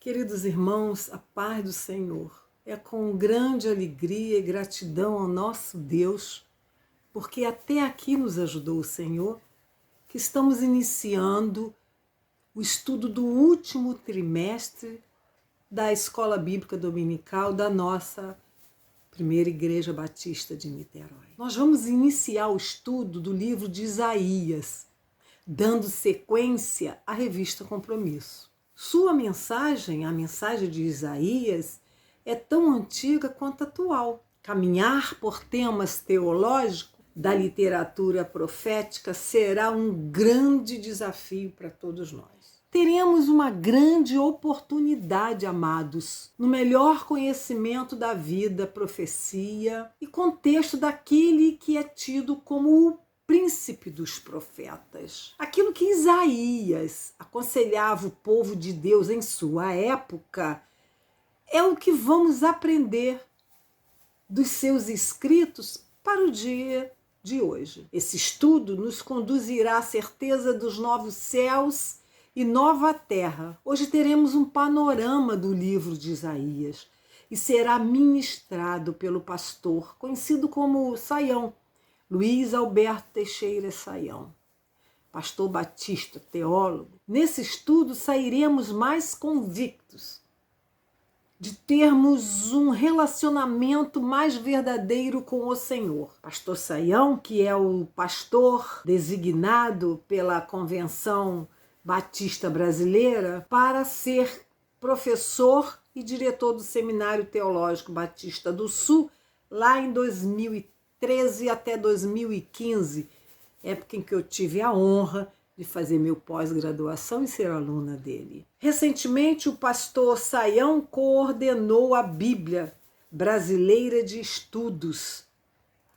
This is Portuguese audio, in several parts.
Queridos irmãos, a paz do Senhor. É com grande alegria e gratidão ao nosso Deus, porque até aqui nos ajudou o Senhor, que estamos iniciando o estudo do último trimestre da Escola Bíblica Dominical da nossa Primeira Igreja Batista de Niterói. Nós vamos iniciar o estudo do livro de Isaías, dando sequência à revista Compromisso. Sua mensagem, a mensagem de Isaías, é tão antiga quanto atual. Caminhar por temas teológicos da literatura profética será um grande desafio para todos nós. Teremos uma grande oportunidade, amados, no melhor conhecimento da vida, profecia e contexto daquele que é tido como o príncipe dos profetas. Aquilo que Isaías aconselhava o povo de Deus em sua época é o que vamos aprender dos seus escritos para o dia de hoje. Esse estudo nos conduzirá à certeza dos novos céus e nova terra. Hoje teremos um panorama do livro de Isaías e será ministrado pelo pastor conhecido como Saião, Luiz Alberto Teixeira Saião, pastor batista, teólogo. Nesse estudo sairemos mais convictos de termos um relacionamento mais verdadeiro com o Senhor. Pastor Saião, que é o pastor designado pela Convenção Batista Brasileira para ser professor e diretor do Seminário Teológico Batista do Sul, lá em 2013 até 2015, época em que eu tive a honra de fazer meu pós-graduação e ser aluna dele. Recentemente, o pastor Saião coordenou a Bíblia Brasileira de Estudos,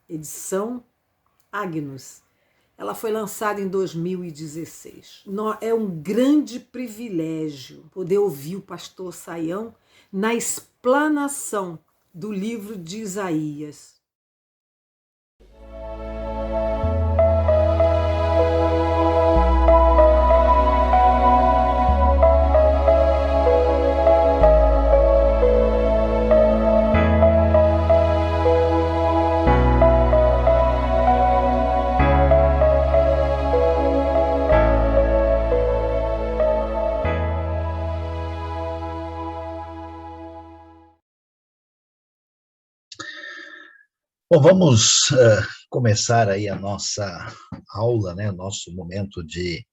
edição Agnus. Ela foi lançada em 2016. É um grande privilégio poder ouvir o pastor Saião na explanação do livro de Isaías. Bom, vamos começar aí a nossa aula, né, nosso momento de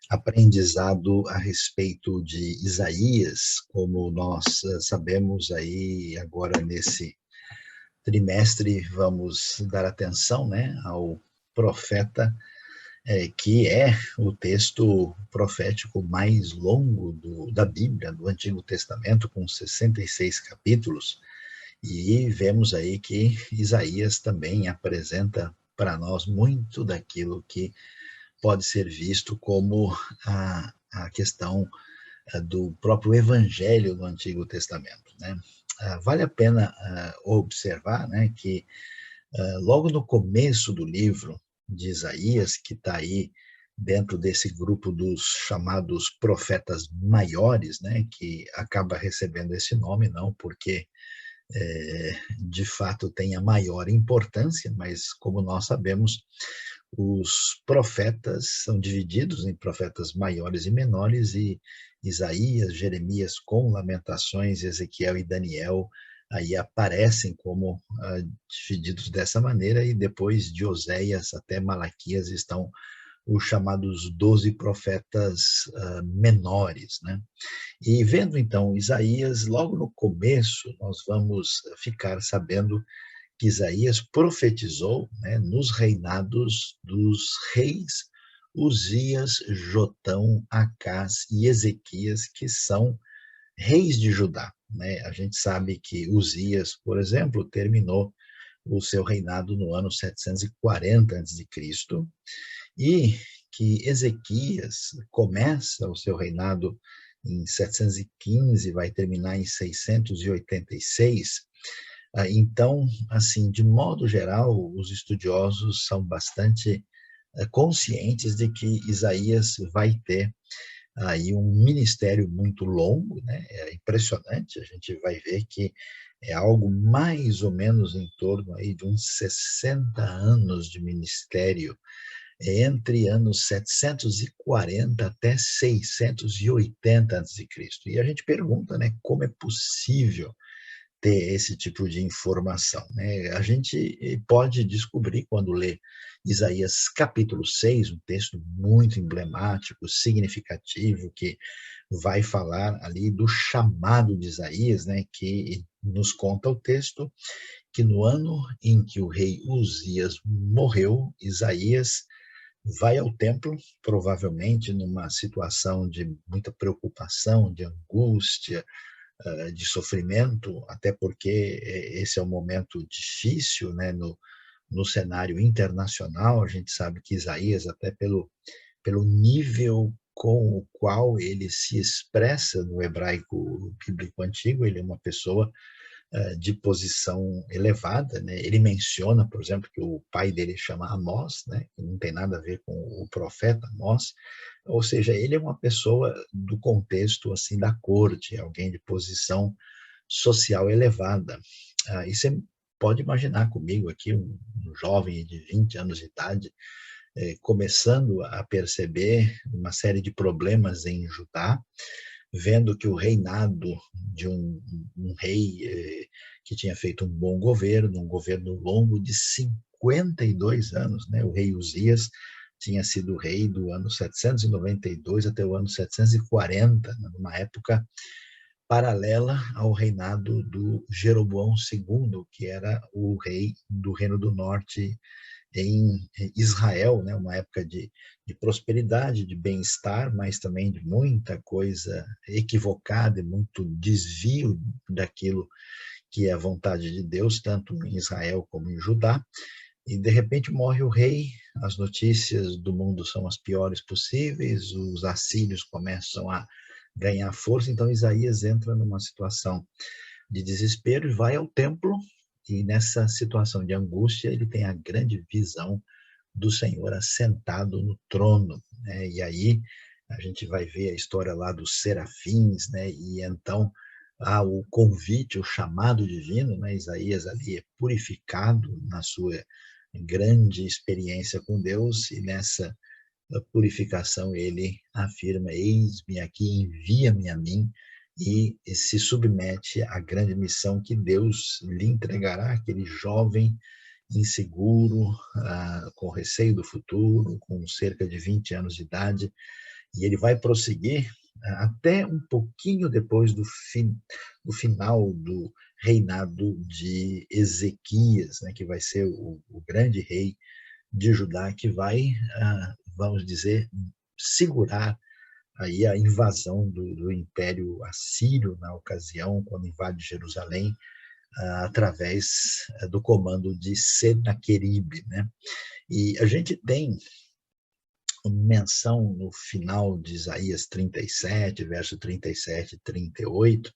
aprendizado a respeito de Isaías. Como nós sabemos aí agora nesse trimestre, vamos dar atenção, né, ao profeta, que é o texto profético mais longo da Bíblia, do Antigo Testamento, com 66 capítulos. E vemos aí que Isaías também apresenta para nós muito daquilo que pode ser visto como a questão do próprio Evangelho do Antigo Testamento, né? Vale a pena observar, né, que logo no começo do livro de Isaías, que está aí dentro desse grupo dos chamados profetas maiores, né, que acaba recebendo esse nome, não porque de fato tem a maior importância, mas como nós sabemos, os profetas são divididos em profetas maiores e menores, e Isaías, Jeremias, com Lamentações, Ezequiel e Daniel aí aparecem como divididos dessa maneira, e depois de Oséias até Malaquias estão os chamados 12 profetas menores, né? E vendo então Isaías, logo no começo, nós vamos ficar sabendo que Isaías profetizou, né, nos reinados dos reis Uzias, Jotão, Acás e Ezequias, que são reis de Judá, né? A gente sabe que Uzias, por exemplo, terminou o seu reinado no ano 740 a.C., e que Ezequias começa o seu reinado em 715, vai terminar em 686. Então, assim, de modo geral, os estudiosos são bastante conscientes de que Isaías vai ter aí um ministério muito longo, né? É impressionante, a gente vai ver que é algo mais ou menos em torno aí de uns 60 anos de ministério, entre anos 740 até 680 a.C. E a gente pergunta, né, como é possível ter esse tipo de informação, né? A gente pode descobrir quando lê Isaías capítulo 6, um texto muito emblemático, significativo, que vai falar ali do chamado de Isaías, né, que nos conta o texto que no ano em que o rei Uzias morreu, Isaías vai ao templo, provavelmente numa situação de muita preocupação, de angústia, de sofrimento, até porque esse é um momento difícil, né, no cenário internacional. A gente sabe que Isaías, até pelo nível com o qual ele se expressa no hebraico bíblico antigo, ele é uma pessoa de posição elevada, né? Ele menciona, por exemplo, que o pai dele chama Amós, né? Que não tem nada a ver com o profeta Amós, ou seja, ele é uma pessoa do contexto assim da corte, alguém de posição social elevada. E você pode imaginar comigo aqui um jovem de 20 anos de idade começando a perceber uma série de problemas em Judá, vendo que o reinado de um rei que tinha feito um bom governo, um governo longo de 52 anos, né? O rei Uzias tinha sido rei do ano 792 até o ano 740, numa época paralela ao reinado do Jeroboão II, que era o rei do Reino do Norte em Israel, né, uma época de prosperidade, de bem-estar, mas também de muita coisa equivocada e muito desvio daquilo que é a vontade de Deus, tanto em Israel como em Judá. E de repente morre o rei, as notícias do mundo são as piores possíveis, os assírios começam a ganhar força, então Isaías entra numa situação de desespero e vai ao templo, e nessa situação de angústia ele tem a grande visão do Senhor assentado no trono, né? E aí a gente vai ver a história lá dos serafins, né? E então há o convite, o chamado divino, né? Isaías ali é purificado na sua grande experiência com Deus, e nessa purificação ele afirma: eis-me aqui, envia-me a mim, e se submete à grande missão que Deus lhe entregará, aquele jovem inseguro, com receio do futuro, com cerca de 20 anos de idade, e ele vai prosseguir até um pouquinho depois do final do reinado de Ezequias, né, que vai ser o grande rei de Judá, que vai, vamos dizer, segurar aí a invasão do Império Assírio na ocasião, quando invade Jerusalém, através do comando de Senaqueribe, né? E a gente tem menção no final de Isaías 37, verso 37 e 38,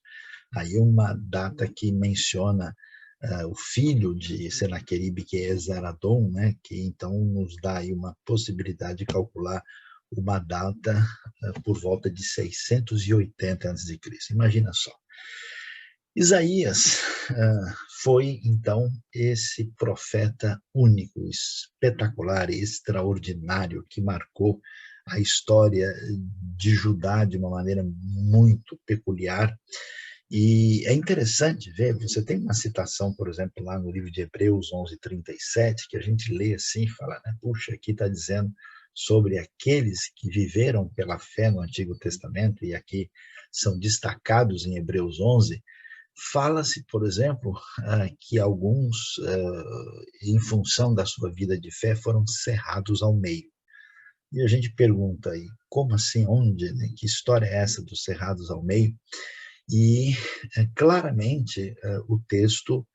aí uma data que menciona o filho de Senaqueribe, que é Esaradom, né, que então nos dá aí uma possibilidade de calcular uma data por volta de 680 a.C. Imagina só. Isaías foi, então, esse profeta único, espetacular e extraordinário que marcou a história de Judá de uma maneira muito peculiar. E é interessante ver, você tem uma citação, por exemplo, lá no livro de Hebreus 11:37, que a gente lê assim e fala, né, puxa, aqui está dizendo sobre aqueles que viveram pela fé no Antigo Testamento, e aqui são destacados em Hebreus 11, fala-se, por exemplo, que alguns, em função da sua vida de fé, foram cerrados ao meio. E a gente pergunta aí, como assim, onde, né? Que história é essa dos cerrados ao meio? E claramente o texto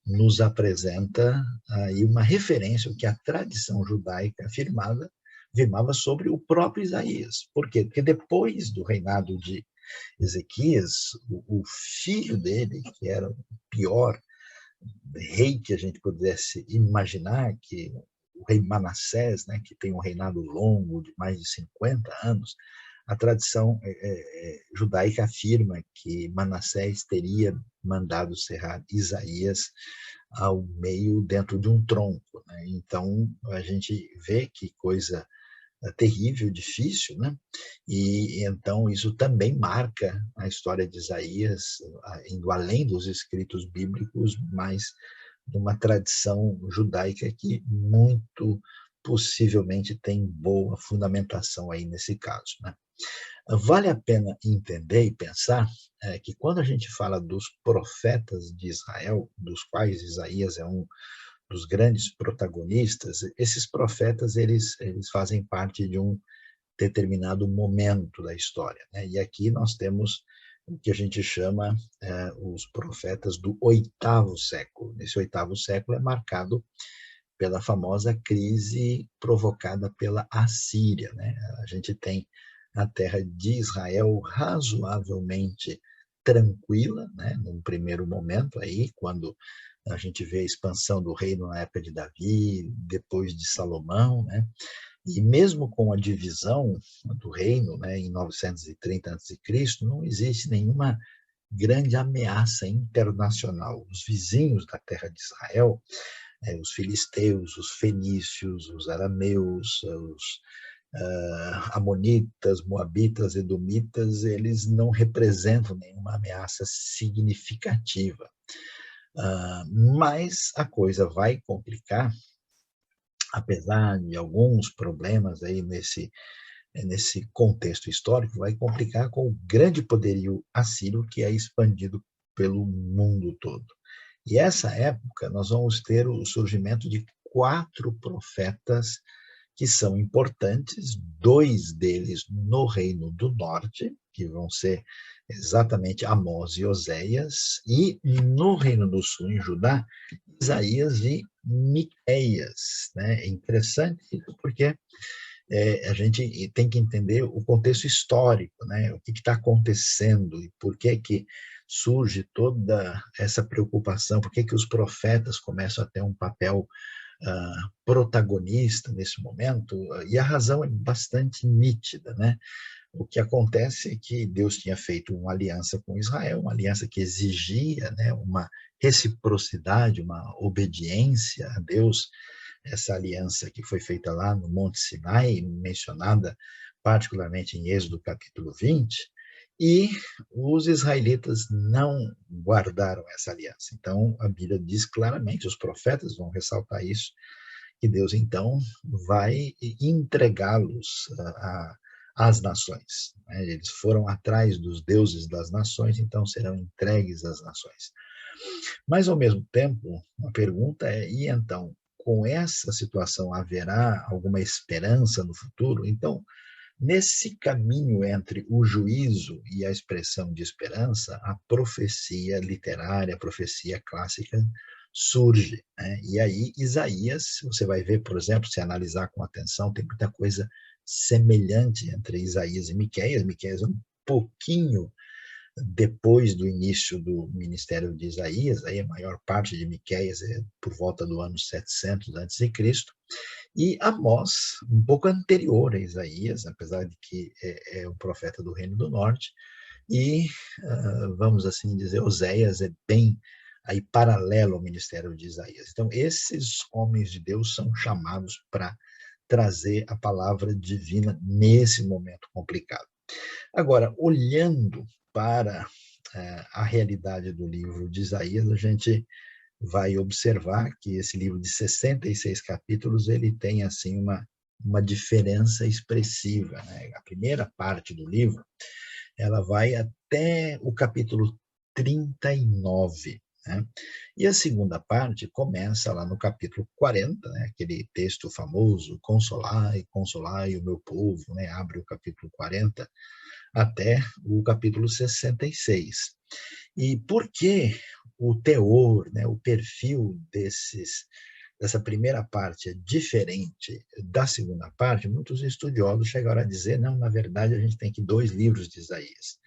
nos apresenta aí uma referência ao que a tradição judaica afirmava sobre o próprio Isaías. Por quê? Porque depois do reinado de Ezequias, o filho dele, que era o pior rei que a gente pudesse imaginar, que o rei Manassés, né, que tem um reinado longo de mais de 50 anos, a tradição judaica afirma que Manassés teria mandado serrar Isaías ao meio dentro de um tronco, né? Então a gente vê que coisa terrível, difícil, né? E então isso também marca a história de Isaías, indo além dos escritos bíblicos, mas numa tradição judaica que muito possivelmente tem boa fundamentação aí nesse caso, né? Vale a pena entender e pensar que quando a gente fala dos profetas de Israel, dos quais Isaías é um dos grandes protagonistas, esses profetas eles fazem parte de um determinado momento da história, né? E aqui nós temos o que a gente chama os profetas do oitavo século. Nesse oitavo século é marcado pela famosa crise provocada pela Assíria, né? A gente tem a terra de Israel razoavelmente tranquila, né? Num primeiro momento aí, quando a gente vê a expansão do reino na época de Davi, depois de Salomão, né? E mesmo com a divisão do reino, né, em 930 a.C., não existe nenhuma grande ameaça internacional. Os vizinhos da terra de Israel, os filisteus, os fenícios, os arameus, os amonitas, moabitas, edomitas, eles não representam nenhuma ameaça significativa. Mas a coisa vai complicar, apesar de alguns problemas aí nesse contexto histórico, vai complicar com o grande poderio assírio que é expandido pelo mundo todo. E essa época nós vamos ter o surgimento de 4 profetas que são importantes, 2 deles no Reino do Norte, que vão ser exatamente Amós e Oséias, e no Reino do Sul, em Judá, Isaías e Miqueias, né? É interessante isso porque a gente tem que entender o contexto histórico, né? O que está acontecendo e por que que surge toda essa preocupação, por que que os profetas começam a ter um papel protagonista nesse momento, e a razão é bastante nítida, né? O que acontece é que Deus tinha feito uma aliança com Israel, uma aliança que exigia, né, uma reciprocidade, uma obediência a Deus, essa aliança que foi feita lá no Monte Sinai, mencionada particularmente em Êxodo capítulo 20, e os israelitas não guardaram essa aliança. Então, a Bíblia diz claramente, os profetas vão ressaltar isso, que Deus então vai entregá-los às nações. Eles foram atrás dos deuses das nações, então serão entregues às nações. Mas, ao mesmo tempo, a pergunta é, e então, com essa situação haverá alguma esperança no futuro? Então, nesse caminho entre o juízo e a expressão de esperança, a profecia literária, a profecia clássica surge, né? E aí Isaías, você vai ver, por exemplo, se analisar com atenção, tem muita coisa semelhante entre Isaías e Miqueias. Miqueias é um pouquinho depois do início do ministério de Isaías, aí a maior parte de Miqueias é por volta do ano 700 a.C., e Amós, um pouco anterior a Isaías, apesar de que é um profeta do Reino do Norte, e, vamos assim dizer, Oséias é bem aí paralelo ao ministério de Isaías. Então, esses homens de Deus são chamados para trazer a palavra divina nesse momento complicado. Agora, olhando para a realidade do livro de Isaías, a gente vai observar que esse livro de 66 capítulos, ele tem assim uma diferença expressiva, né? A primeira parte do livro, ela vai até o capítulo 39, né? E a segunda parte começa lá no capítulo 40, né? Aquele texto famoso, consolai, consolai o meu povo, né? Abre o capítulo 40 até o capítulo 66. E por que o teor, né, o perfil dessa primeira parte é diferente da segunda parte? Muitos estudiosos chegaram a dizer, não, na verdade a gente tem que 2 livros de Isaías.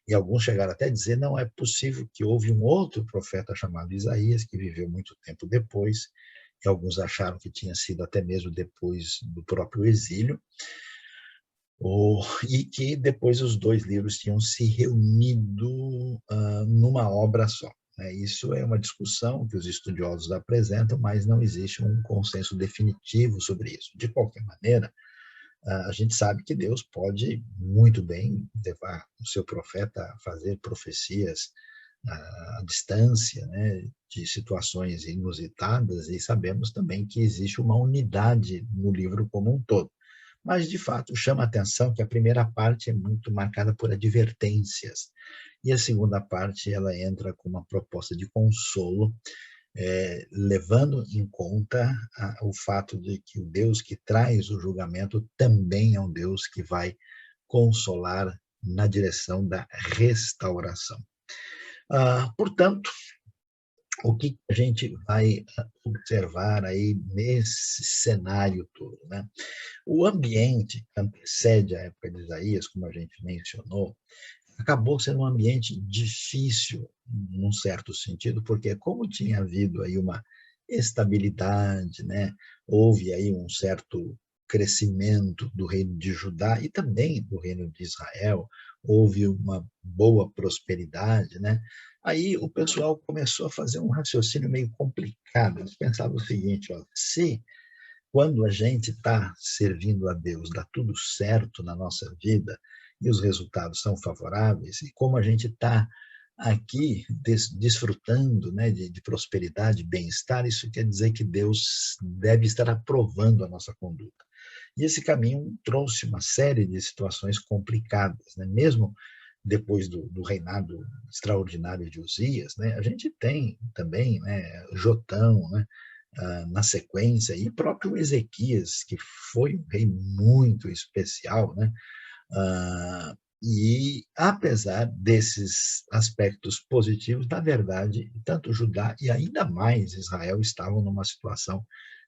E alguns chegaram até a dizer, não, é possível que houve um outro profeta chamado Isaías, que viveu muito tempo depois, e alguns acharam que tinha sido até mesmo depois do próprio exílio. E que depois os dois livros tinham se reunido numa obra só, né? Isso é uma discussão que os estudiosos apresentam, mas não existe um consenso definitivo sobre isso. De qualquer maneira, a gente sabe que Deus pode muito bem levar o seu profeta a fazer profecias à distância, né, de situações inusitadas, e sabemos também que existe uma unidade no livro como um todo. Mas, de fato, chama a atenção que a primeira parte é muito marcada por advertências, e a segunda parte ela entra com uma proposta de consolo, levando em conta o fato de que o Deus que traz o julgamento também é um Deus que vai consolar na direção da restauração. Portanto, o que a gente vai observar aí nesse cenário todo, né? O ambiente que antecede a época de Isaías, como a gente mencionou, acabou sendo um ambiente difícil, num certo sentido, porque como tinha havido aí uma estabilidade, né? Houve aí um certo crescimento do reino de Judá e também do reino de Israel, houve uma boa prosperidade, né? Aí o pessoal começou a fazer um raciocínio meio complicado. Eles pensavam o seguinte, ó, se quando a gente está servindo a Deus, dá tudo certo na nossa vida e os resultados são favoráveis, e como a gente está aqui desfrutando, né, de prosperidade, bem-estar, isso quer dizer que Deus deve estar aprovando a nossa conduta. E esse caminho trouxe uma série de situações complicadas, né? Mesmo depois do reinado extraordinário de Uzias, né, a gente tem também, né, Jotão, né, na sequência, e próprio Ezequias, que foi um rei muito especial, né? E apesar desses aspectos positivos, na verdade, tanto Judá e ainda mais Israel estavam numa situação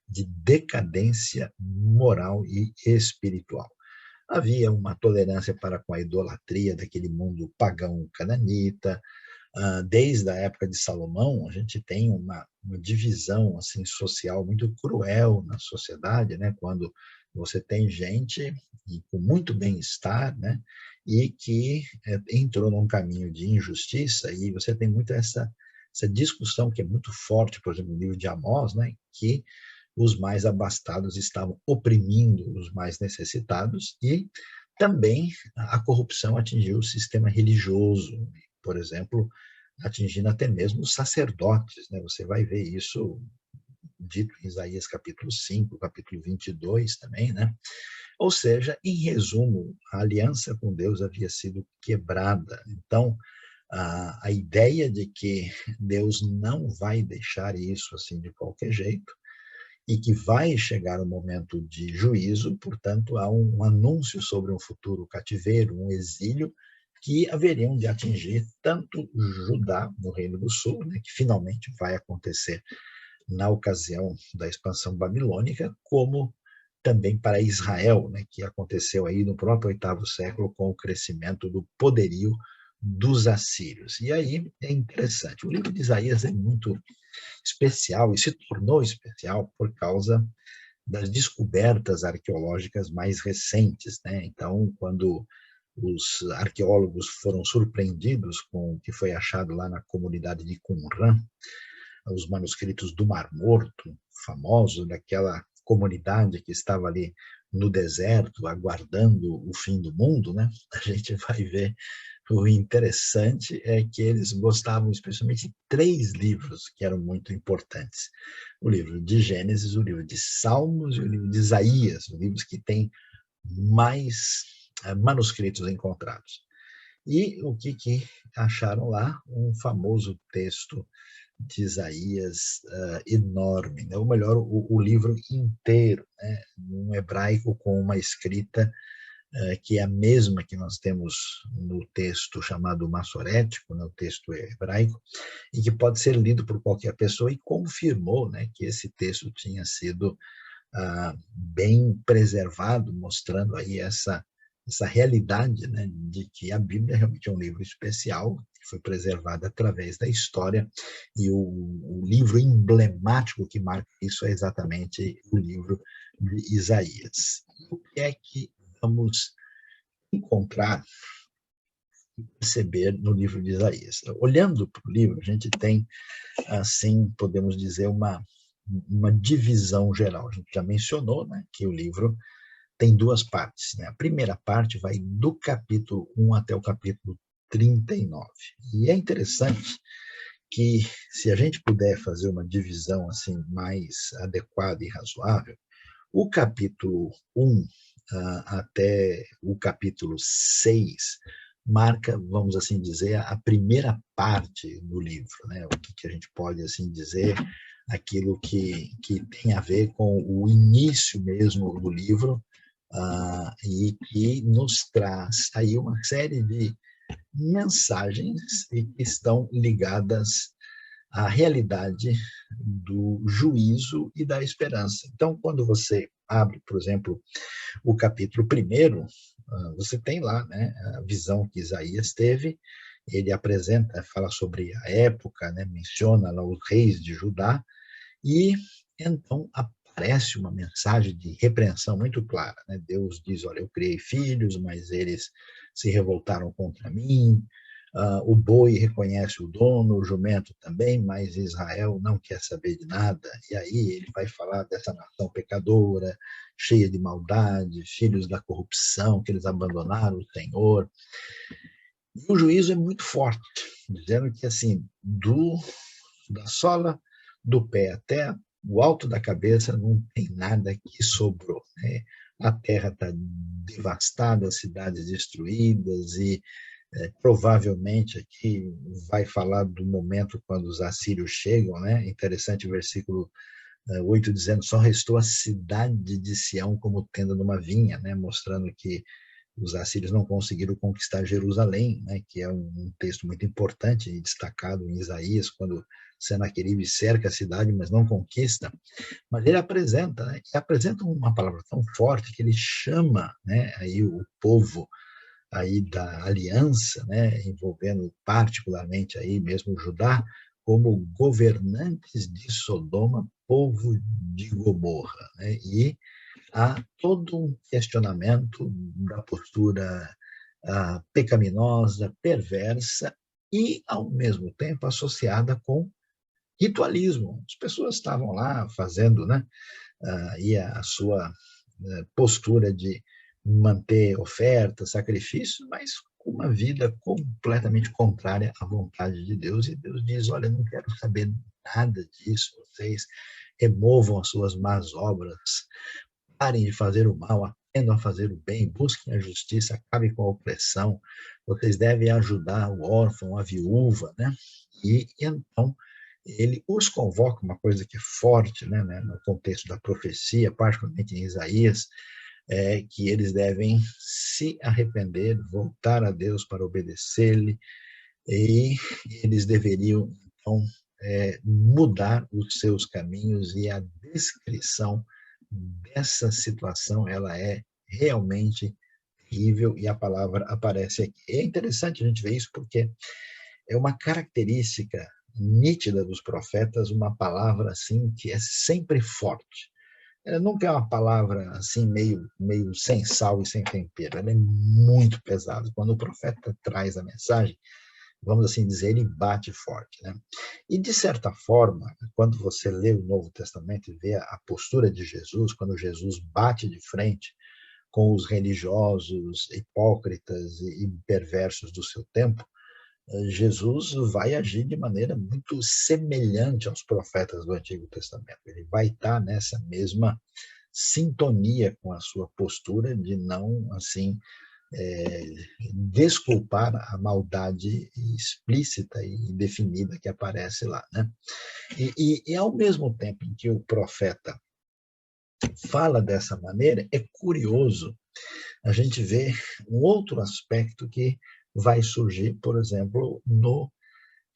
de decadência moral e espiritual. Havia uma tolerância para com a idolatria daquele mundo pagão cananita. Desde a época de Salomão, a gente tem uma divisão assim social muito cruel na sociedade, né? Quando você tem gente com muito bem-estar, né? E que entrou num caminho de injustiça, e você tem muito essa discussão que é muito forte, por exemplo, no livro de Amós, né? Que os mais abastados estavam oprimindo os mais necessitados, e também a corrupção atingiu o sistema religioso, por exemplo, atingindo até mesmo os sacerdotes, né? Você vai ver isso dito em Isaías capítulo 5, capítulo 22 também, né? Ou seja, em resumo, a aliança com Deus havia sido quebrada. Então, a ideia de que Deus não vai deixar isso assim de qualquer jeito, e que vai chegar o momento de juízo, portanto, há um anúncio sobre um futuro cativeiro, um exílio, que haveriam de atingir tanto Judá, no Reino do Sul, né, que finalmente vai acontecer na ocasião da expansão babilônica, como também para Israel, né, que aconteceu aí no próprio oitavo século com o crescimento do poderio dos assírios. E aí é interessante, o livro de Isaías é muito especial, e se tornou especial por causa das descobertas arqueológicas mais recentes, né? Então, quando os arqueólogos foram surpreendidos com o que foi achado lá na comunidade de Qumran, os manuscritos do Mar Morto, famoso daquela comunidade que estava ali no deserto, aguardando o fim do mundo, né? A gente vai ver, o interessante é que eles gostavam especialmente de três livros que eram muito importantes: o livro de Gênesis, o livro de Salmos e o livro de Isaías, os livros que têm mais manuscritos encontrados. E o que acharam lá? Um famoso texto de Isaías enorme, né? Ou melhor, o livro inteiro, né? Um hebraico com uma escrita que é a mesma que nós temos no texto chamado massorético, no texto hebraico, e que pode ser lido por qualquer pessoa, e confirmou, né, que esse texto tinha sido bem preservado, mostrando aí essa realidade, né, de que a Bíblia realmente é um livro especial, que foi preservado através da história, e o livro emblemático que marca isso é exatamente o livro de Isaías. O que é que vamos encontrar e perceber no livro de Isaías. Olhando para o livro, a gente tem, assim, podemos dizer, uma divisão geral. A gente já mencionou, né, que o livro tem duas partes, né? A primeira parte vai do capítulo 1 até o capítulo 39. E é interessante que, se a gente puder fazer uma divisão assim mais adequada e razoável, o capítulo 1 até o capítulo 6 marca, vamos assim dizer, a primeira parte do livro, né? O que a gente pode assim dizer, aquilo que tem a ver com o início mesmo do livro, e que nos traz aí uma série de mensagens que estão ligadas à realidade do juízo e da esperança. Então, quando você abre, por exemplo, o capítulo 1, você tem lá, né, a visão que Isaías teve. Ele apresenta, fala sobre a época, né, menciona lá os reis de Judá, e então aparece uma mensagem de repreensão muito clara, né? Deus diz: olha, eu criei filhos, mas eles se revoltaram contra mim. O boi reconhece o dono, o jumento também, mas Israel não quer saber de nada. E aí ele vai falar dessa nação pecadora, cheia de maldade, filhos da corrupção, que eles abandonaram o Senhor. E o juízo é muito forte, dizendo que, assim, da sola do pé até o alto da cabeça não tem nada que sobrou, né? A terra está devastada, cidades destruídas, e provavelmente aqui vai falar do momento quando os assírios chegam, né? Interessante o versículo 8 dizendo: só restou a cidade de Sião como tenda numa vinha, né? Mostrando que os assírios não conseguiram conquistar Jerusalém, né, que é um texto muito importante e destacado em Isaías, quando Senaqueribe cerca a cidade, mas não conquista. Mas ele apresenta, né, e apresenta uma palavra tão forte que ele chama, né, aí o povo aí da aliança, né, envolvendo particularmente aí mesmo Judá, como governantes de Sodoma, povo de Gomorra, né, e há todo um questionamento da postura pecaminosa, perversa e, ao mesmo tempo, associada com ritualismo. As pessoas estavam lá fazendo, né, e a sua postura de manter ofertas, sacrifícios, mas com uma vida completamente contrária à vontade de Deus. E Deus diz: olha, não quero saber nada disso, vocês removam as suas más obras, parem de fazer o mal, aprendam a fazer o bem, busquem a justiça, acabem com a opressão, vocês devem ajudar o órfão, a viúva, né? E então ele os convoca, uma coisa que é forte, né, no contexto da profecia, particularmente em Isaías, é que eles devem se arrepender, voltar a Deus para obedecer-lhe, e eles deveriam, então, mudar os seus caminhos, e a descrição dessa situação, ela é realmente terrível, e a palavra aparece aqui. É interessante a gente ver isso, porque é uma característica nítida dos profetas, uma palavra assim que é sempre forte. Ela nunca é uma palavra assim meio sem sal e sem tempero, ela é muito pesada. Quando o profeta traz a mensagem, vamos assim dizer, ele bate forte, né? E, de certa forma, quando você lê o Novo Testamento e vê a postura de Jesus, quando Jesus bate de frente com os religiosos hipócritas e perversos do seu tempo, Jesus vai agir de maneira muito semelhante aos profetas do Antigo Testamento. Ele vai estar nessa mesma sintonia com a sua postura de não, assim, desculpar a maldade explícita e definida que aparece lá, né? E ao mesmo tempo em que o profeta fala dessa maneira, é curioso a gente ver um outro aspecto que vai surgir, por exemplo, no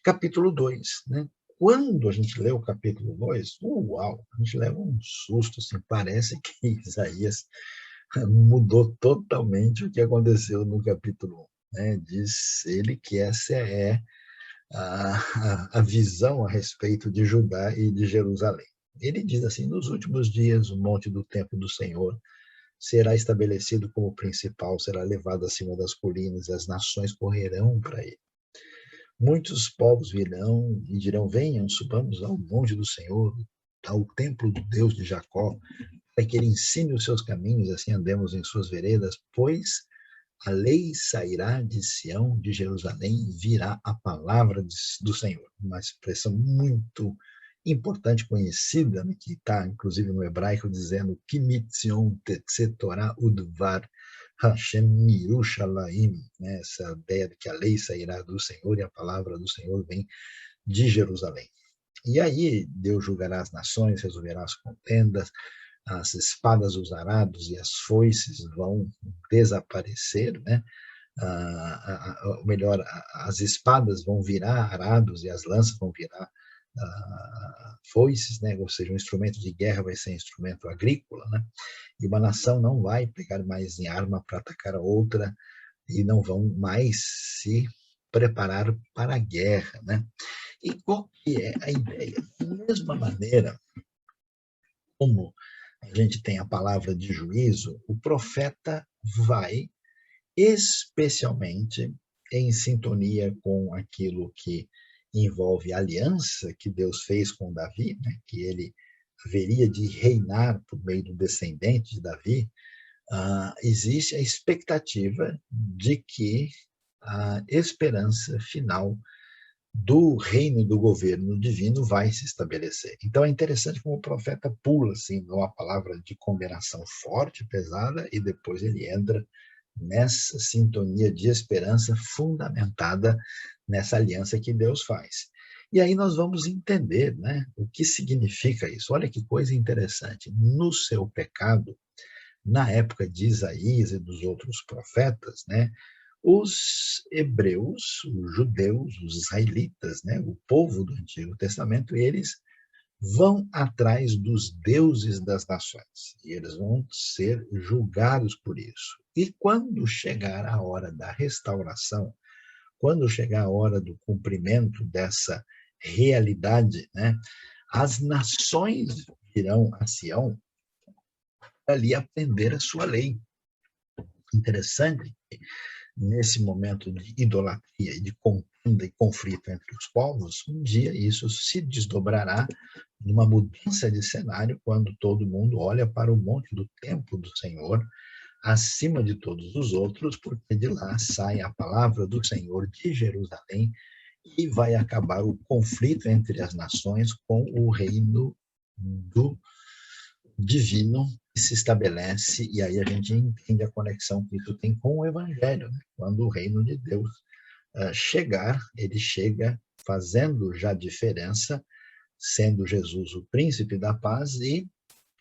capítulo 2, né? Quando a gente lê o capítulo 2, uau, a gente leva um susto, assim, parece que Isaías mudou totalmente o que aconteceu no capítulo 1. Né? Diz ele que essa é a visão a respeito de Judá e de Jerusalém. Ele diz assim: nos últimos dias, o monte do templo do Senhor será estabelecido como principal, será levado acima das colinas, e as nações correrão para ele. Muitos povos virão e dirão: venham, subamos ao monte do Senhor, ao templo do Deus de Jacó, para que ele ensine os seus caminhos, assim andemos em suas veredas, pois a lei sairá de Sião, de Jerusalém, virá a palavra do Senhor. Uma expressão muito importante, conhecida, né, que está inclusive no hebraico dizendo que mitzion tetse Torah udvar Hashem Mirushalayim, né, essa ideia de que a lei sairá do Senhor e a palavra do Senhor vem de Jerusalém. E aí Deus julgará as nações, resolverá as contendas, as espadas, os arados e as foices vão desaparecer, né? Ou melhor, as espadas vão virar arados e as lanças vão virar foices, né? Ou seja, um instrumento de guerra vai ser instrumento agrícola, né? E uma nação não vai pegar mais em arma para atacar a outra e não vão mais se preparar para a guerra, né? E qual que é a ideia? Da mesma maneira como a gente tem a palavra de juízo, o profeta vai especialmente em sintonia com aquilo que envolve a aliança que Deus fez com Davi, né, que ele haveria de reinar por meio do descendente de Davi, existe a expectativa de que a esperança final do reino do governo divino vai se estabelecer. Então é interessante como o profeta pula assim, numa palavra de condenação forte, pesada, e depois ele entra nessa sintonia de esperança fundamentada nessa aliança que Deus faz. E aí nós vamos entender, né, o que significa isso. Olha que coisa interessante. No seu pecado, na época de Isaías e dos outros profetas, né, os hebreus, os judeus, os israelitas, né, o povo do Antigo Testamento, eles vão atrás dos deuses das nações e eles vão ser julgados por isso. E quando chegar a hora da restauração, quando chegar a hora do cumprimento dessa realidade, né, as nações virão a Sião para ali aprender a sua lei. Interessante que nesse momento de idolatria e de contenda e conflito entre os povos, um dia isso se desdobrará numa mudança de cenário quando todo mundo olha para o monte do templo do Senhor, acima de todos os outros, porque de lá sai a palavra do Senhor de Jerusalém e vai acabar o conflito entre as nações com o reino do divino que se estabelece, e aí a gente entende a conexão que isso tem com o Evangelho, né? Quando o reino de Deus chegar, ele chega fazendo já diferença, sendo Jesus o príncipe da paz e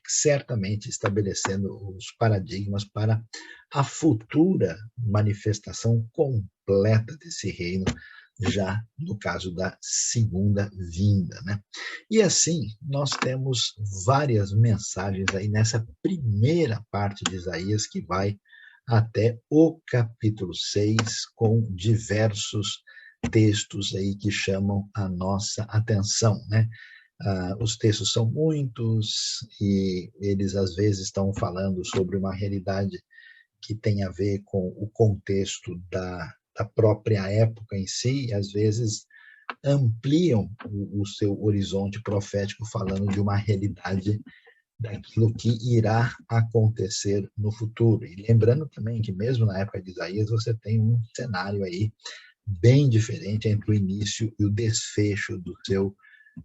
certamente estabelecendo os paradigmas para a futura manifestação completa desse reino, já no caso da segunda vinda, né? E assim, nós temos várias mensagens aí nessa primeira parte de Isaías que vai até o capítulo 6, com diversos textos aí que chamam a nossa atenção, né? Os textos são muitos e eles às vezes estão falando sobre uma realidade que tem a ver com o contexto da própria época em si, e às vezes ampliam o seu horizonte profético falando de uma realidade daquilo que irá acontecer no futuro. E lembrando também que mesmo na época de Isaías você tem um cenário aí bem diferente entre o início e o desfecho do seu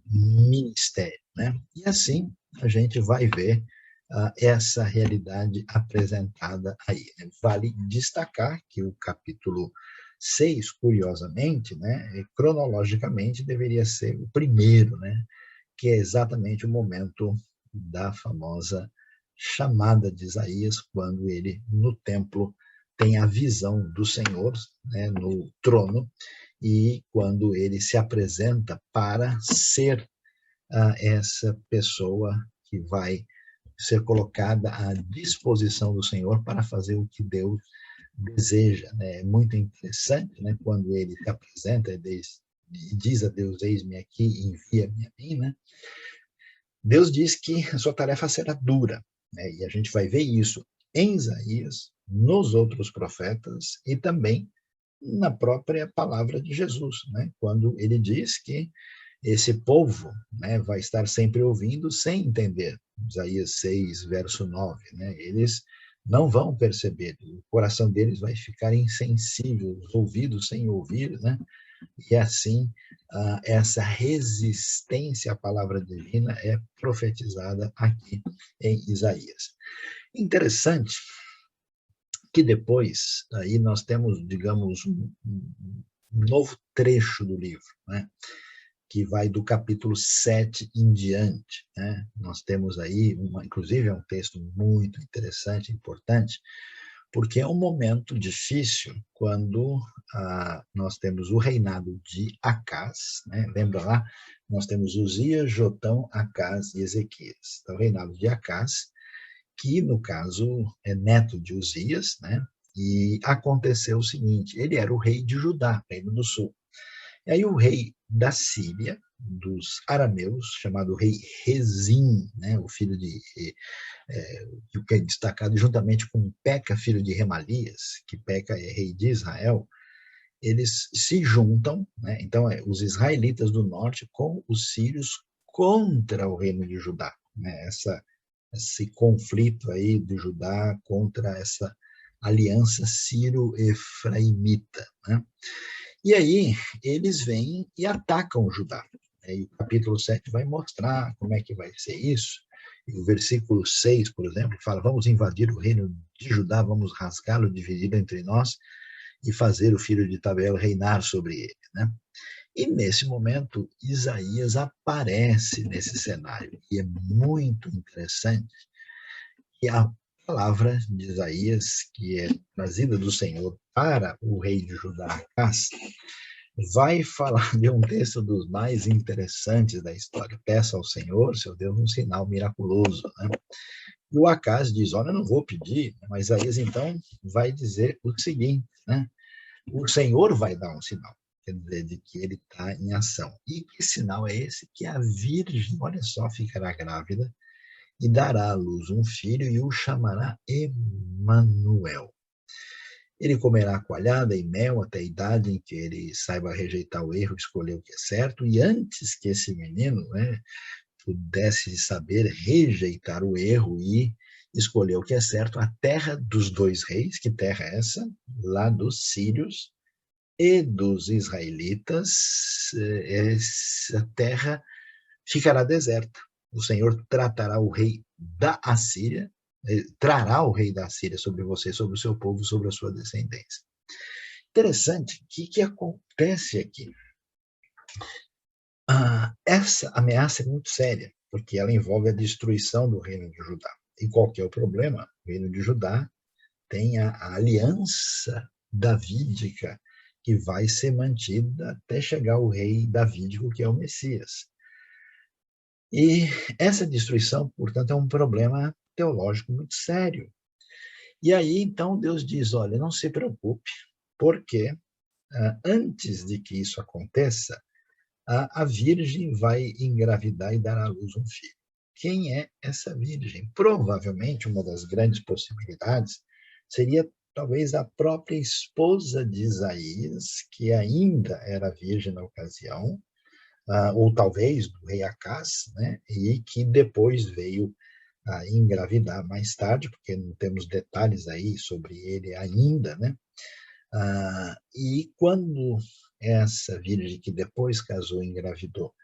ministério, né? E assim a gente vai ver essa realidade apresentada aí. Vale destacar que o capítulo 6, curiosamente, né, cronologicamente deveria ser o primeiro, né, que é exatamente o momento da famosa chamada de Isaías, quando ele, no templo, tem a visão do Senhor, né, no trono, e quando ele se apresenta para ser essa pessoa que vai ser colocada à disposição do Senhor para fazer o que Deus deseja, né? É muito interessante, né, quando ele se apresenta e diz a Deus: eis-me aqui, envia-me a mim, né? Deus diz que a sua tarefa será dura, né? E a gente vai ver isso em Isaías, nos outros profetas e também na própria palavra de Jesus, né? Quando ele diz que esse povo, né, vai estar sempre ouvindo sem entender. Isaías 6, verso 9. Né? Eles não vão perceber, o coração deles vai ficar insensível, os ouvidos sem ouvir, né? E assim, essa resistência à palavra divina é profetizada aqui em Isaías. Interessante que depois, aí nós temos, digamos, um novo trecho do livro, né? Que vai do capítulo 7 em diante. Né? Nós temos aí, inclusive é um texto muito interessante, importante, porque é um momento difícil quando nós temos o reinado de Acás, né? Lembra lá? Nós temos Uzias, Jotão, Acás e Ezequias. Então, o reinado de Acás, que no caso é neto de Uzias, né? E aconteceu o seguinte, ele era o rei de Judá, reino do sul. E aí o rei da Síria, dos arameus, chamado rei Rezim, né, o filho de, que é destacado juntamente com Peca, filho de Remalias, que Peca é rei de Israel, eles se juntam, né, então os israelitas do norte com os sírios contra o reino de Judá, né, esse conflito aí de Judá contra essa aliança sírio-efraimita, né? E aí eles vêm e atacam Judá. E o capítulo 7 vai mostrar como é que vai ser isso. E o versículo 6, por exemplo, fala: vamos invadir o reino de Judá, vamos rasgá-lo, dividi-lo entre nós e fazer o filho de Tabel reinar sobre ele. Né? E nesse momento, Isaías aparece nesse cenário. E é muito interessante que a palavra de Isaías, que é trazida do Senhor para o rei de Judá, Acás, vai falar de um texto dos mais interessantes da história. Peça ao Senhor, seu Deus, um sinal miraculoso. Né? E o Acás diz, olha, eu não vou pedir, mas Isaías então vai dizer o seguinte, né? O Senhor vai dar um sinal, quer dizer, de que ele está em ação. E que sinal é esse? Que a virgem, olha só, ficará grávida e dará à luz um filho e o chamará Emanuel. Ele comerá coalhada e mel até a idade em que ele saiba rejeitar o erro e escolher o que é certo, e antes que esse menino, né, pudesse saber rejeitar o erro e escolher o que é certo, a terra dos dois reis, que terra é essa? Lá dos sírios e dos israelitas, essa terra ficará deserta. O Senhor tratará o rei da Assíria, trará o rei da Assíria sobre você, sobre o seu povo, sobre a sua descendência. Interessante, o que acontece aqui? Essa ameaça é muito séria, porque ela envolve a destruição do reino de Judá. E qual que é o problema? O reino de Judá tem a aliança davídica que vai ser mantida até chegar o rei davídico, que é o Messias. E essa destruição, portanto, é um problema teológico muito sério. E aí, então, Deus diz, olha, não se preocupe, porque antes de que isso aconteça, a virgem vai engravidar e dar à luz um filho. Quem é essa virgem? Provavelmente, uma das grandes possibilidades seria talvez a própria esposa de Isaías, que ainda era virgem na ocasião, ou talvez do rei Acás, né? E que depois veio a engravidar mais tarde, porque não temos detalhes aí sobre ele ainda, né? E quando essa virgem que depois casou e engravidou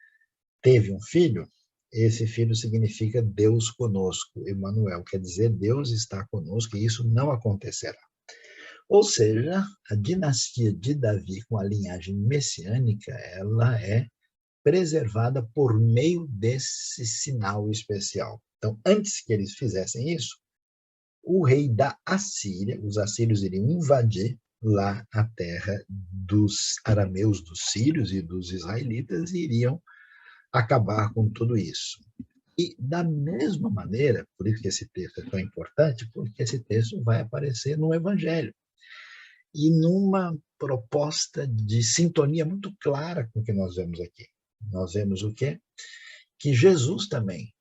teve um filho, esse filho significa Deus conosco, Emanuel, quer dizer Deus está conosco e isso não acontecerá. Ou seja, a dinastia de Davi com a linhagem messiânica, ela é preservada por meio desse sinal especial. Então, antes que eles fizessem isso, o rei da Assíria, os assírios iriam invadir lá a terra dos arameus, dos sírios e dos israelitas e iriam acabar com tudo isso. E da mesma maneira, por isso que esse texto é tão importante, porque esse texto vai aparecer no Evangelho. E numa proposta de sintonia muito clara com o que nós vemos aqui. Nós vemos o quê? Que Jesus também,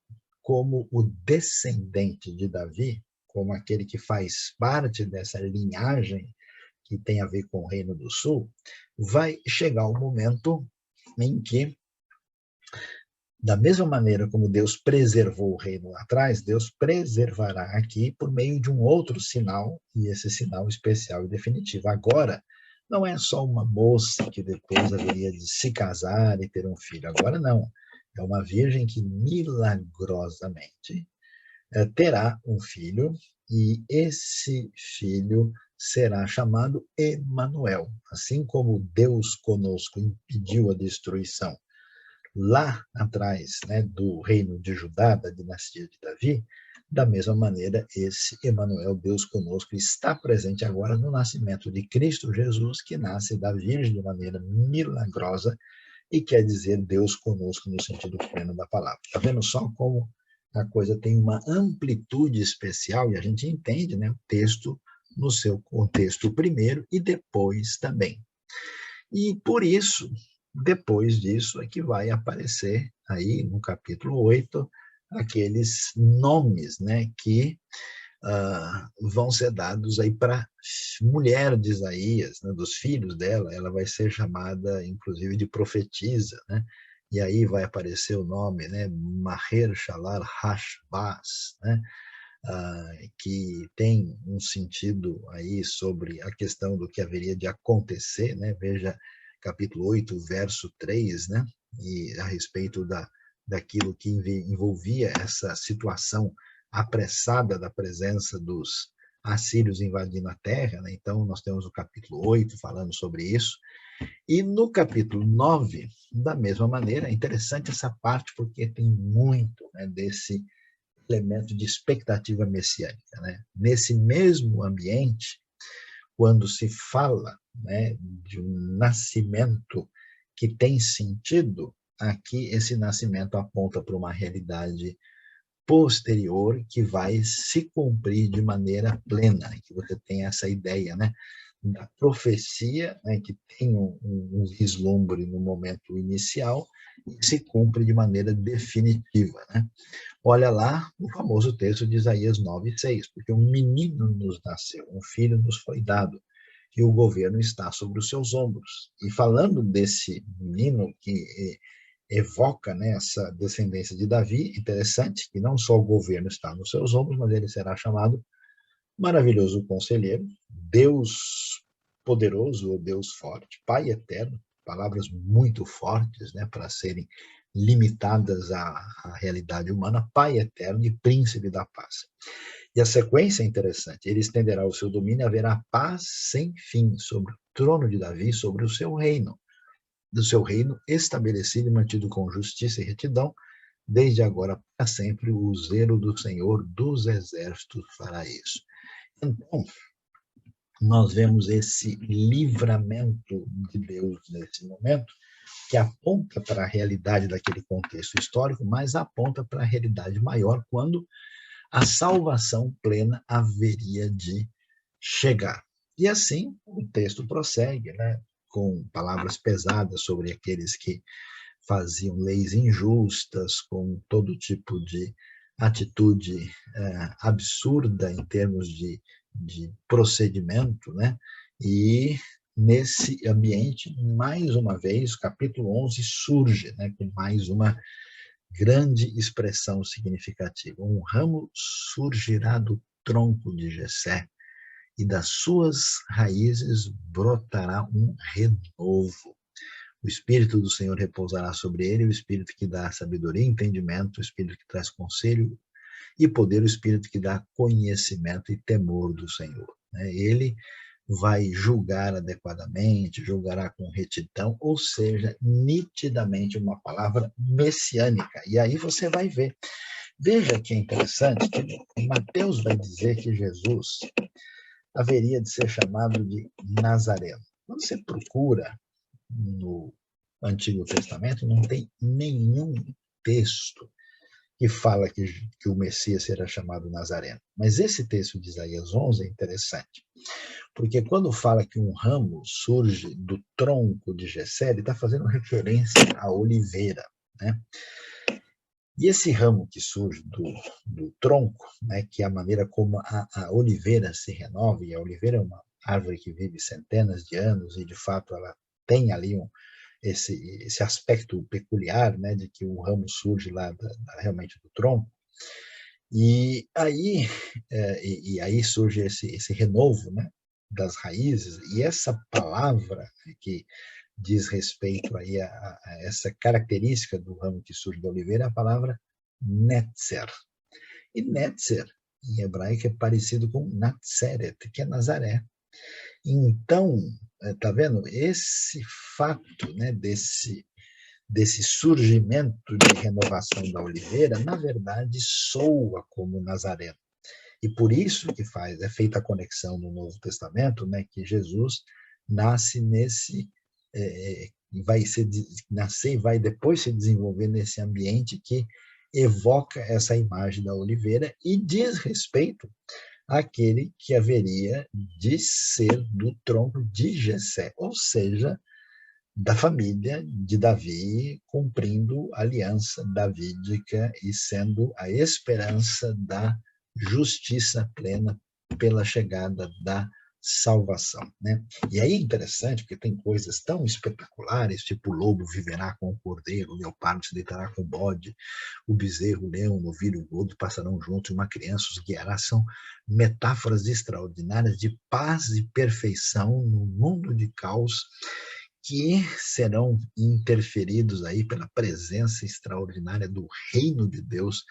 como o descendente de Davi, como aquele que faz parte dessa linhagem que tem a ver com o Reino do Sul, vai chegar o momento em que, da mesma maneira como Deus preservou o reino lá atrás, Deus preservará aqui por meio de um outro sinal, e esse sinal especial e definitivo. Agora, não é só uma moça que depois haveria de se casar e ter um filho. Agora não. É uma virgem que milagrosamente terá um filho, e esse filho será chamado Emanuel. Assim como Deus conosco impediu a destruição lá atrás, né, do reino de Judá, da dinastia de Davi, da mesma maneira, esse Emanuel, Deus conosco, está presente agora no nascimento de Cristo Jesus, que nasce da Virgem de maneira milagrosa, e quer dizer Deus conosco no sentido pleno da palavra. Está vendo só como a coisa tem uma amplitude especial, e a gente entende, né, o texto no seu contexto primeiro e depois também. E por isso, depois disso, é que vai aparecer aí no capítulo 8 aqueles nomes, né, que vão ser dados aí para a mulher de Isaías, né, dos filhos dela. Ela vai ser chamada, inclusive, de profetisa, né? E aí vai aparecer o nome, né, Maher Shalal Hashbaz, né? Que tem um sentido aí sobre a questão do que haveria de acontecer, né? Veja capítulo 8, verso 3, né? E a respeito daquilo que envolvia essa situação apressada da presença dos assírios invadindo a terra, né? Então nós temos o capítulo 8 falando sobre isso, e no capítulo 9, da mesma maneira. É interessante essa parte porque tem muito, né, desse elemento de expectativa messiânica, né? Nesse mesmo ambiente, quando se fala, né, de um nascimento que tem sentido, aqui esse nascimento aponta para uma realidade posterior que vai se cumprir de maneira plena, que você tem essa ideia, né, da profecia, né, que tem um vislumbre no momento inicial e se cumpre de maneira definitiva, né? Olha lá o famoso texto de Isaías 9:6, porque um menino nos nasceu, um filho nos foi dado, e o governo está sobre os seus ombros. E falando desse menino que evoca, né, essa descendência de Davi, interessante que não só o governo está nos seus ombros, mas ele será chamado Maravilhoso Conselheiro, Deus Poderoso ou Deus Forte, Pai Eterno, palavras muito fortes, né, para serem limitadas à realidade humana, Pai Eterno e Príncipe da Paz. E a sequência é interessante: ele estenderá o seu domínio e haverá paz sem fim sobre o trono de Davi, sobre o seu reino, do seu reino estabelecido e mantido com justiça e retidão, desde agora para sempre. O zelo do Senhor dos Exércitos fará isso. Então, nós vemos esse livramento de Deus nesse momento, que aponta para a realidade daquele contexto histórico, mas aponta para a realidade maior, quando a salvação plena haveria de chegar. E assim o texto prossegue, né, com palavras pesadas sobre aqueles que faziam leis injustas, com todo tipo de atitude absurda em termos de procedimento, né? E nesse ambiente, mais uma vez, o capítulo 11 surge, né, com mais uma grande expressão significativa. Um ramo surgirá do tronco de Jessé, e das suas raízes brotará um renovo. O Espírito do Senhor repousará sobre ele, o Espírito que dá sabedoria e entendimento, o Espírito que traz conselho e poder, o Espírito que dá conhecimento e temor do Senhor. Ele vai julgar adequadamente, julgará com retidão, ou seja, nitidamente uma palavra messiânica. E aí você vai ver. Veja que é interessante que Mateus vai dizer que Jesus haveria de ser chamado de Nazareno. Quando você procura no Antigo Testamento, não tem nenhum texto que fala que o Messias será chamado Nazareno. Mas esse texto de Isaías 11 é interessante, porque quando fala que um ramo surge do tronco de Jessé, ele está fazendo referência à oliveira, né? E esse ramo que surge do tronco, né, que é a maneira como a oliveira se renova, e a oliveira é uma árvore que vive centenas de anos, e de fato ela tem ali esse aspecto peculiar, né, de que o ramo surge lá realmente do tronco. E aí, aí surge esse renovo, né, das raízes, e essa palavra que diz respeito aí a essa característica do ramo que surge da oliveira, é a palavra netzer. E netzer, em hebraico, é parecido com Natseret, que é Nazaré. Então, tá vendo? Esse fato, né, desse surgimento de renovação da oliveira, na verdade, soa como Nazaré. E por isso que é feita a conexão no Novo Testamento, né, que Jesus nasce vai nascer e vai depois se desenvolver nesse ambiente que evoca essa imagem da oliveira e diz respeito àquele que haveria de ser do tronco de Jessé, ou seja, da família de Davi, cumprindo a aliança davídica e sendo a esperança da justiça plena pela chegada da salvação, né? E aí é interessante, porque tem coisas tão espetaculares, tipo o lobo viverá com o cordeiro, o leopardo se deitará com o bode, o bezerro, o leão, o novilho, o gordo passarão juntos, e uma criança os guiará. São metáforas extraordinárias de paz e perfeição no mundo de caos, que serão interferidos aí pela presença extraordinária do reino de Deus,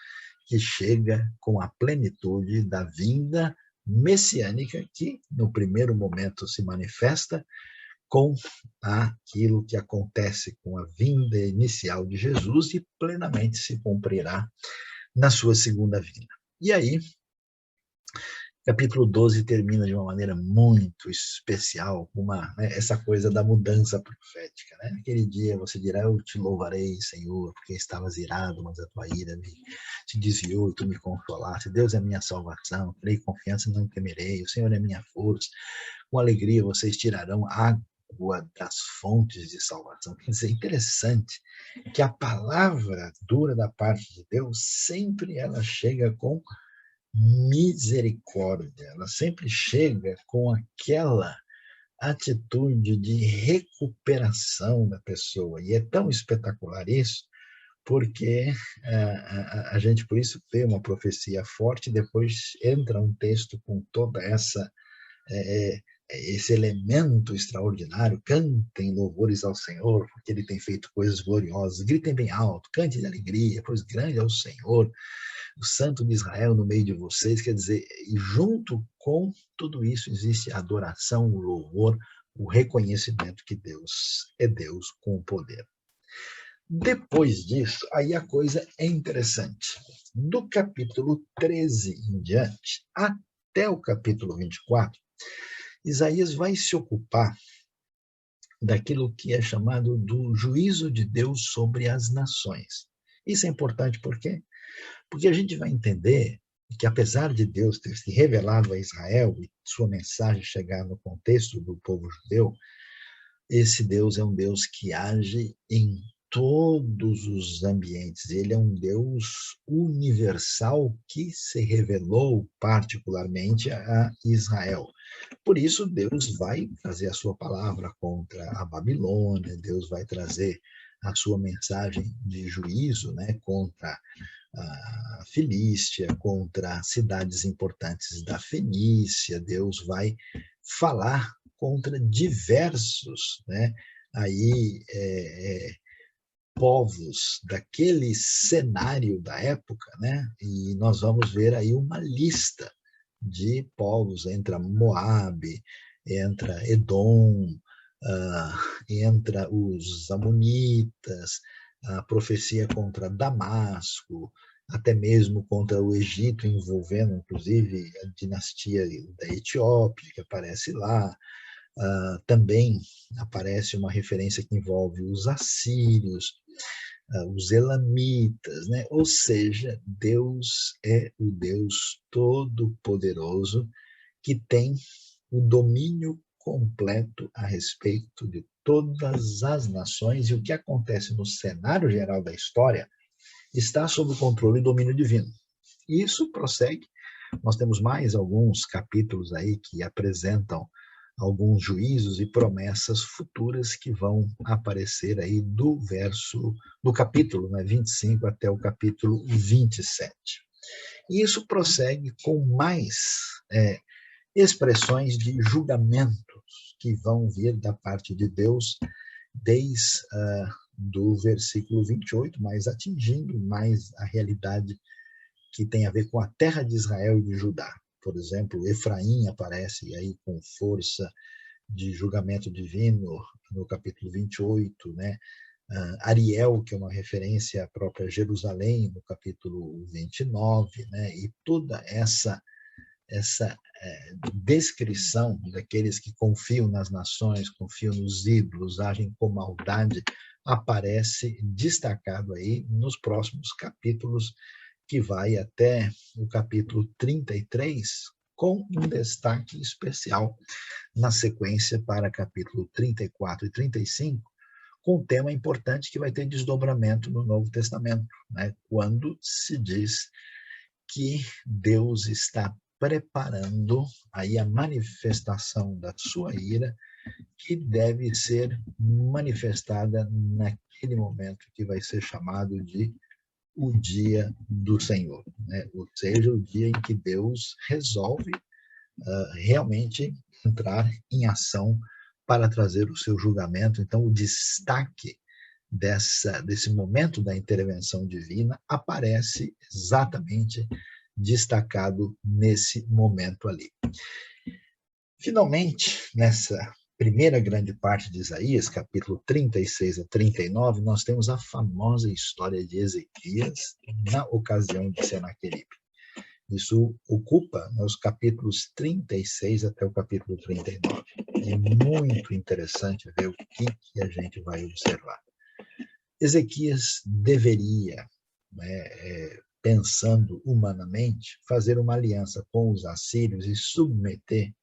que chega com a plenitude da vinda messiânica, que no primeiro momento se manifesta com aquilo que acontece com a vinda inicial de Jesus e plenamente se cumprirá na sua segunda vinda. E aí, capítulo 12 termina de uma maneira muito especial, com essa coisa da mudança profética. Né? Naquele dia você dirá: eu te louvarei, Senhor, porque estavas irado, mas a tua ira te desviou e tu me consolaste. Deus é minha salvação, terei confiança e não temerei. O Senhor é minha força. Com alegria vocês tirarão água das fontes de salvação. Quer dizer, interessante que a palavra dura da parte de Deus sempre ela chega com misericórdia, ela sempre chega com aquela atitude de recuperação da pessoa. E é tão espetacular isso, porque a gente, por isso, vê uma profecia forte, depois entra um texto com toda esse elemento extraordinário. Cantem louvores ao Senhor, porque Ele tem feito coisas gloriosas. Gritem bem alto, cantem de alegria, pois grande é o Senhor, o Santo de Israel no meio de vocês. Quer dizer, e junto com tudo isso existe a adoração, o louvor, o reconhecimento que Deus é Deus com poder. Depois disso, aí a coisa é interessante. Do capítulo 13 em diante, até o capítulo 24, Isaías vai se ocupar daquilo que é chamado do juízo de Deus sobre as nações. Isso é importante por quê? Porque a gente vai entender que, apesar de Deus ter se revelado a Israel e sua mensagem chegar no contexto do povo judeu, esse Deus é um Deus que age em todos os ambientes. Ele é um Deus universal que se revelou particularmente a Israel. Por isso, Deus vai trazer a sua palavra contra a Babilônia, Deus vai trazer a sua mensagem de juízo, né, contra a Filístia, contra cidades importantes da Fenícia. Deus vai falar contra diversos, né, aí, povos daquele cenário da época, né? E nós vamos ver aí uma lista de povos. Entra Moabe, entra Edom, entra os amonitas, a profecia contra Damasco, até mesmo contra o Egito, envolvendo inclusive a dinastia da Etiópia, que aparece lá. Também aparece uma referência que envolve os assírios, os elamitas, né? Ou seja, Deus é o Deus todo-poderoso que tem o domínio completo a respeito de todas as nações. E o que acontece no cenário geral da história está sob o controle e domínio divino. E isso prossegue. Nós temos mais alguns capítulos aí que apresentam alguns juízos e promessas futuras que vão aparecer aí do capítulo 25 até o capítulo 27. E isso prossegue com mais expressões de julgamentos que vão vir da parte de Deus desde do versículo 28, mas atingindo mais a realidade que tem a ver com a terra de Israel e de Judá. Por exemplo, Efraim aparece aí com força de julgamento divino no capítulo 28, né? Ariel, que é uma referência à própria Jerusalém, no capítulo 29, né? E toda essa descrição daqueles que confiam nas nações, confiam nos ídolos, agem com maldade, aparece destacado aí nos próximos capítulos, que vai até o capítulo 33, com um destaque especial na sequência para capítulo 34 e 35, com um tema importante que vai ter desdobramento no Novo Testamento, né? Quando se diz que Deus está preparando aí a manifestação da sua ira, que deve ser manifestada naquele momento que vai ser chamado de o dia do Senhor, né? Ou seja, o dia em que Deus resolve realmente entrar em ação para trazer o seu julgamento. Então, o destaque desse momento da intervenção divina aparece exatamente destacado nesse momento ali. Finalmente, nessa primeira grande parte de Isaías, capítulo 36 a 39, nós temos a famosa história de Ezequias na ocasião de Senaqueribe. Isso ocupa os capítulos 36 até o capítulo 39. É muito interessante ver o que a gente vai observar. Ezequias deveria, pensando humanamente, fazer uma aliança com os assírios e submeter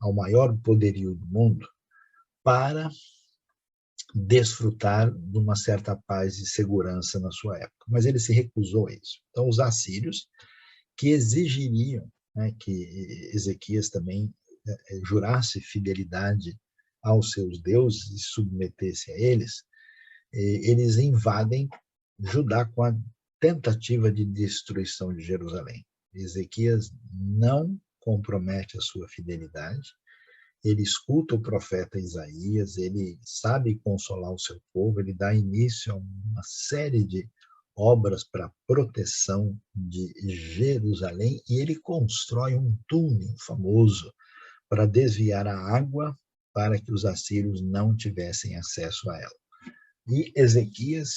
ao maior poderio do mundo para desfrutar de uma certa paz e segurança na sua época. Mas ele se recusou a isso. Então, os assírios, que exigiriam, né, que Ezequias também jurasse fidelidade aos seus deuses e submetesse a eles, eles invadem Judá com a tentativa de destruição de Jerusalém. Ezequias não compromete a sua fidelidade, ele escuta o profeta Isaías, ele sabe consolar o seu povo, ele dá início a uma série de obras para proteção de Jerusalém e ele constrói um túnel famoso para desviar a água para que os assírios não tivessem acesso a ela. E Ezequias,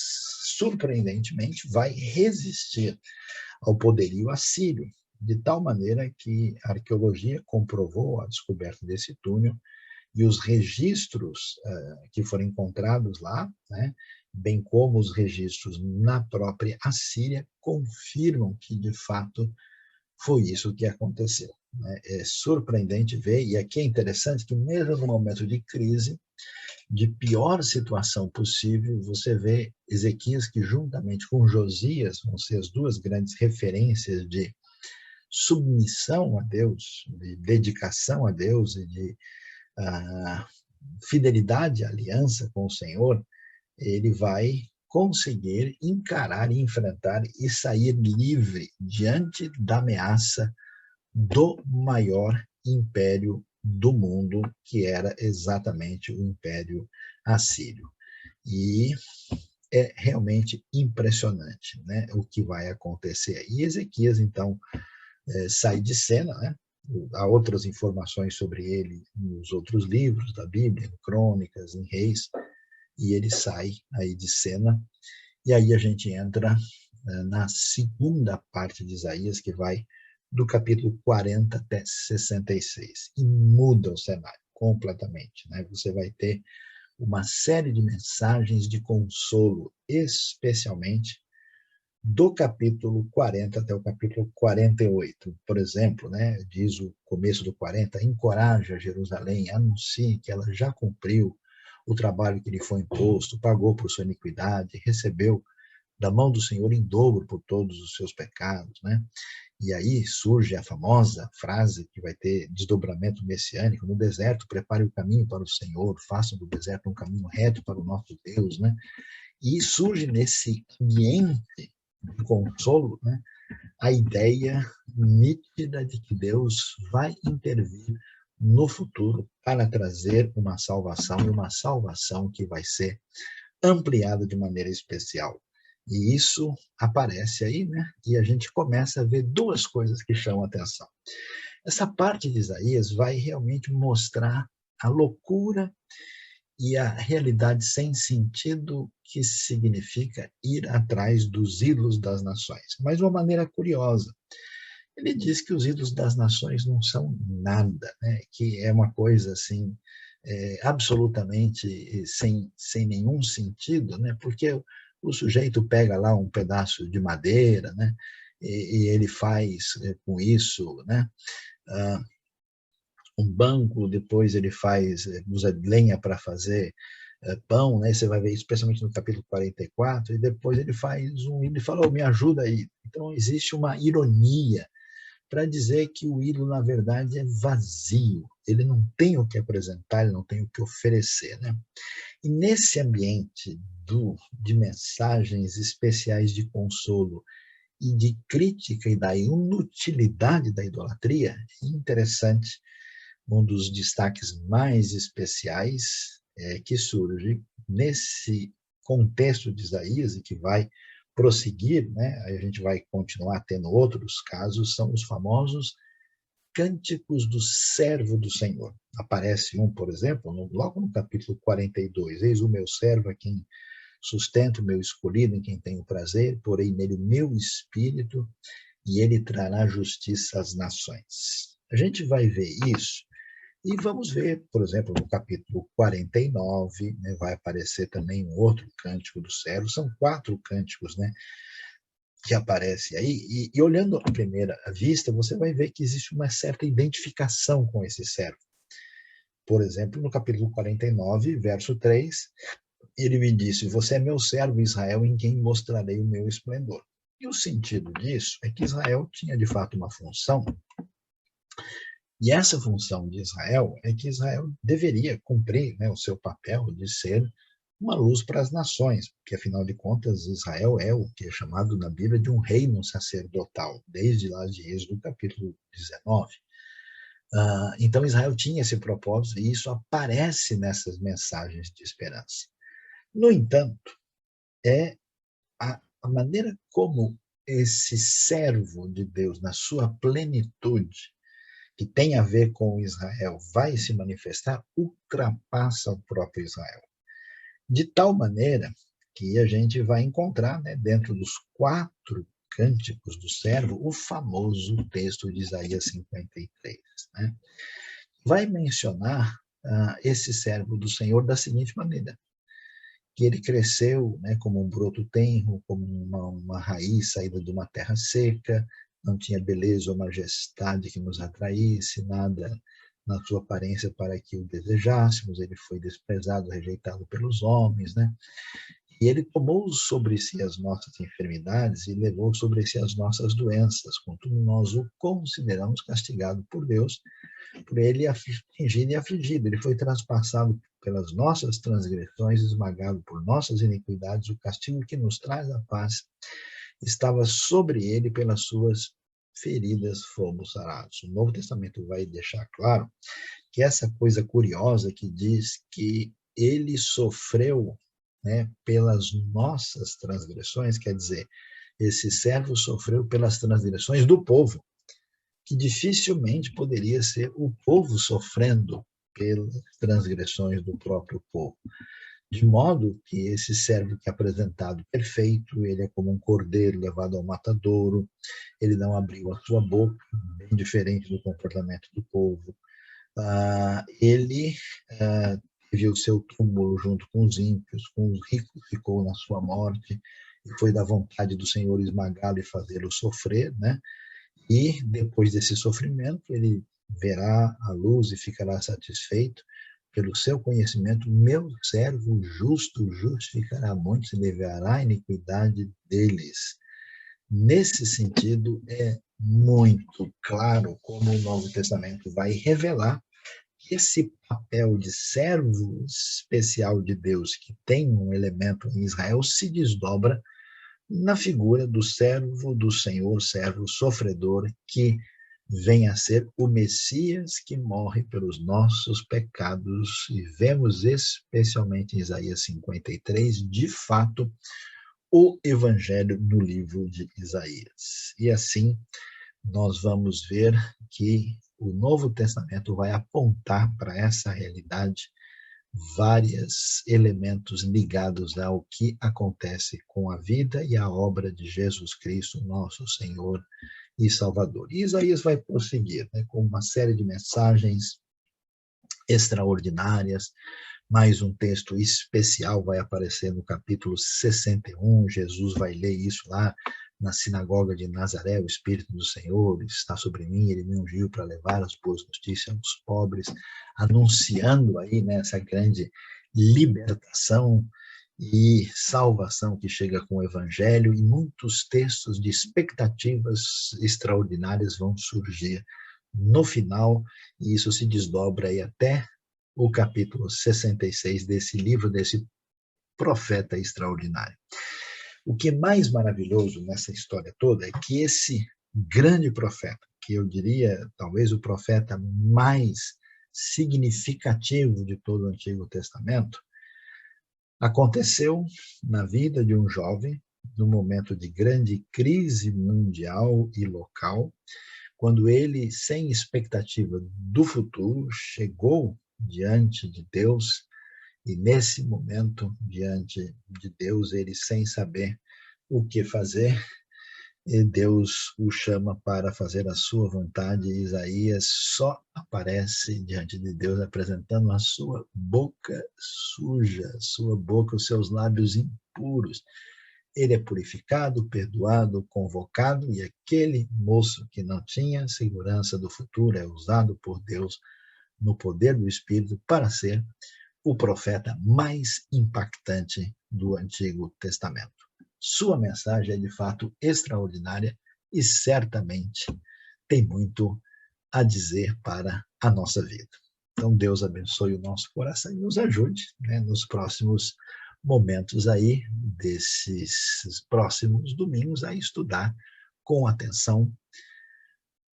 surpreendentemente, vai resistir ao poderio assírio, de tal maneira que a arqueologia comprovou a descoberta desse túnel e os registros que foram encontrados lá, né, bem como os registros na própria Assíria, confirmam que, de fato, foi isso que aconteceu. Né? É surpreendente ver, e aqui é interessante que mesmo no momento de crise, de pior situação possível, você vê Ezequias que, juntamente com Josias, vão ser as duas grandes referências de submissão a Deus, de dedicação a Deus e de fidelidade à aliança com o Senhor, ele vai conseguir encarar e enfrentar e sair livre diante da ameaça do maior império do mundo, que era exatamente o Império Assírio. E é realmente impressionante, né, o que vai acontecer. E Ezequias, então, sai de cena, né? Há outras informações sobre ele nos outros livros da Bíblia, em Crônicas, em Reis, e ele sai aí de cena, e aí a gente entra na segunda parte de Isaías, que vai do capítulo 40 até 66, e muda o cenário completamente, né? Você vai ter uma série de mensagens de consolo, especialmente do capítulo 40 até o capítulo 48. Por exemplo, né, diz o começo do 40, encoraja Jerusalém, anuncie que ela já cumpriu o trabalho que lhe foi imposto, pagou por sua iniquidade, recebeu da mão do Senhor em dobro por todos os seus pecados, né? E aí surge a famosa frase que vai ter desdobramento messiânico: no deserto prepare o caminho para o Senhor, faça do deserto um caminho reto para o nosso Deus, né? E surge nesse ambiente de consolo, né, a ideia nítida de que Deus vai intervir no futuro para trazer uma salvação, e uma salvação que vai ser ampliada de maneira especial. E isso aparece aí, né? E a gente começa a ver duas coisas que chamam a atenção. Essa parte de Isaías vai realmente mostrar a loucura e a realidade sem sentido que significa ir atrás dos ídolos das nações. Mas de uma maneira curiosa. Ele diz que os ídolos das nações não são nada, né? Que é uma coisa assim, absolutamente sem nenhum sentido, né? Porque o sujeito pega lá um pedaço de madeira, né? E ele faz com isso, né? Um banco, depois ele usa lenha para fazer pão, né? Você vai ver isso especialmente no capítulo 44, e depois ele faz ele fala: oh, me ajuda aí. Então existe uma ironia para dizer que o ídolo, na verdade, é vazio. Ele não tem o que apresentar, ele não tem o que oferecer, né? E nesse ambiente de mensagens especiais de consolo e de crítica e da inutilidade da idolatria, é interessante, um dos destaques mais especiais que surge nesse contexto de Isaías e que vai prosseguir, né? A gente vai continuar tendo outros casos, são os famosos cânticos do servo do Senhor. Aparece um, por exemplo, logo no capítulo 42, eis o meu servo a quem sustento, o meu escolhido, em quem tenho prazer, porém nele o meu espírito, e ele trará justiça às nações. A gente vai ver isso, e vamos ver, por exemplo, no capítulo 49, né, vai aparecer também um outro cântico do servo, são 4 cânticos, né, que aparecem aí, e olhando à primeira vista, você vai ver que existe uma certa identificação com esse servo. Por exemplo, no capítulo 49, verso 3, ele me disse: você é meu servo Israel, em quem mostrarei o meu esplendor. E o sentido disso é que Israel tinha de fato uma função, e essa função de Israel é que Israel deveria cumprir, né, o seu papel de ser uma luz para as nações, porque afinal de contas Israel é o que é chamado na Bíblia de um reino sacerdotal, desde lá de Êxodo capítulo 19. Então Israel tinha esse propósito e isso aparece nessas mensagens de esperança. No entanto, é a maneira como esse servo de Deus, na sua plenitude, que tem a ver com Israel, vai se manifestar, ultrapassa o próprio Israel. De tal maneira que a gente vai encontrar, né, dentro dos 4 cânticos do servo, o famoso texto de Isaías 53. Né? Vai mencionar esse servo do Senhor da seguinte maneira: que ele cresceu, né, como um broto tenro, como uma raiz saída de uma terra seca, não tinha beleza ou majestade que nos atraísse, nada na sua aparência para que o desejássemos, ele foi desprezado, rejeitado pelos homens, né? E ele tomou sobre si as nossas enfermidades e levou sobre si as nossas doenças, contudo nós o consideramos castigado por Deus, por ele afligido e afligido. Ele foi transpassado pelas nossas transgressões, esmagado por nossas iniquidades, o castigo que nos traz a paz estava sobre ele, pelas suas feridas fomos sarados. O Novo Testamento vai deixar claro que essa coisa curiosa que diz que ele sofreu, né, pelas nossas transgressões, quer dizer, esse servo sofreu pelas transgressões do povo, que dificilmente poderia ser o povo sofrendo pelas transgressões do próprio povo. De modo que esse servo que é apresentado perfeito, ele é como um cordeiro levado ao matadouro, ele não abriu a sua boca, bem diferente do comportamento do povo. Ele teve o seu túmulo junto com os ímpios, com os ricos ficou na sua morte, e foi da vontade do Senhor esmagá-lo e fazê-lo sofrer, né? E depois desse sofrimento, ele verá a luz e ficará satisfeito, pelo seu conhecimento, meu servo justo justificará muitos e levará a iniquidade deles. Nesse sentido, é muito claro como o Novo Testamento vai revelar que esse papel de servo especial de Deus, que tem um elemento em Israel, se desdobra na figura do servo do Senhor, servo sofredor, que vem a ser o Messias que morre pelos nossos pecados. E vemos especialmente em Isaías 53, de fato, o Evangelho no livro de Isaías. E assim, nós vamos ver que o Novo Testamento vai apontar para essa realidade vários elementos ligados ao que acontece com a vida e a obra de Jesus Cristo, nosso Senhor e Salvador. E Isaías vai prosseguir, né, com uma série de mensagens extraordinárias. Mais um texto especial vai aparecer no capítulo 61. Jesus vai ler isso lá na sinagoga de Nazaré. O Espírito do Senhor está sobre mim, ele me ungiu para levar as boas notícias aos pobres, anunciando aí, né, essa grande libertação e salvação que chega com o Evangelho, e muitos textos de expectativas extraordinárias vão surgir no final, e isso se desdobra aí até o capítulo 66 desse livro, desse profeta extraordinário. O que é mais maravilhoso nessa história toda é que esse grande profeta, que eu diria talvez o profeta mais significativo de todo o Antigo Testamento, aconteceu na vida de um jovem, num momento de grande crise mundial e local, quando ele, sem expectativa do futuro, chegou diante de Deus, e nesse momento, diante de Deus, ele sem saber o que fazer, e Deus o chama para fazer a sua vontade. Isaías só aparece diante de Deus apresentando a sua boca suja, sua boca, os seus lábios impuros. Ele é purificado, perdoado, convocado, e aquele moço que não tinha segurança do futuro é usado por Deus no poder do Espírito para ser o profeta mais impactante do Antigo Testamento. Sua mensagem é de fato extraordinária e certamente tem muito a dizer para a nossa vida. Então Deus abençoe o nosso coração e nos ajude, né, nos próximos momentos aí, desses próximos domingos, a estudar com atenção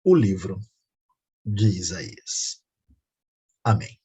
o livro de Isaías. Amém.